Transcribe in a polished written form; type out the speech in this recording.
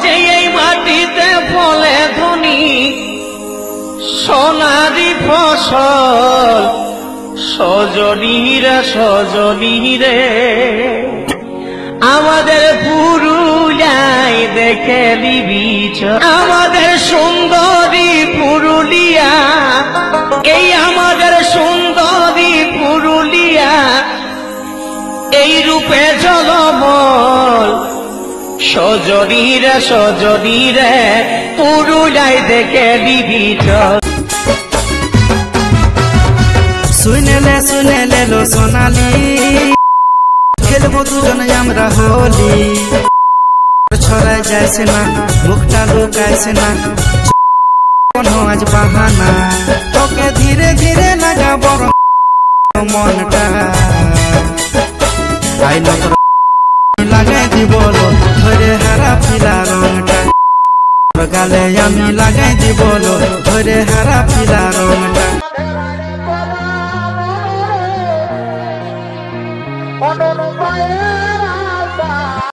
যে এই মাটিতে ফলে ধনী সোনারি ফসল সজনীরা সজনীরে আমাদের পুরুলিয়ায় দেখে দিবি আমাদের সুন্দরী পুরুলিয়া এই আমাদের সুন্দরী পুরুলিয়া এই রূপে ঝলমল সজনীরে সজনীরে পুরুলিয়ায় দেখে দিবি শুনেলে শুনেলে লো সোনালি খেলবো দুজন আমরা হোলি ছড়াই যাইছে না মুখটা লুকাইছে না কোনো আজ বাহানা তোকে ধীরে ধীরে লাগা বড় মনটা আই লাগাই দিব ধরে হারা পিলা রংটা গালে আমি লাগাই দিব ধরে হারা পিলা রংটা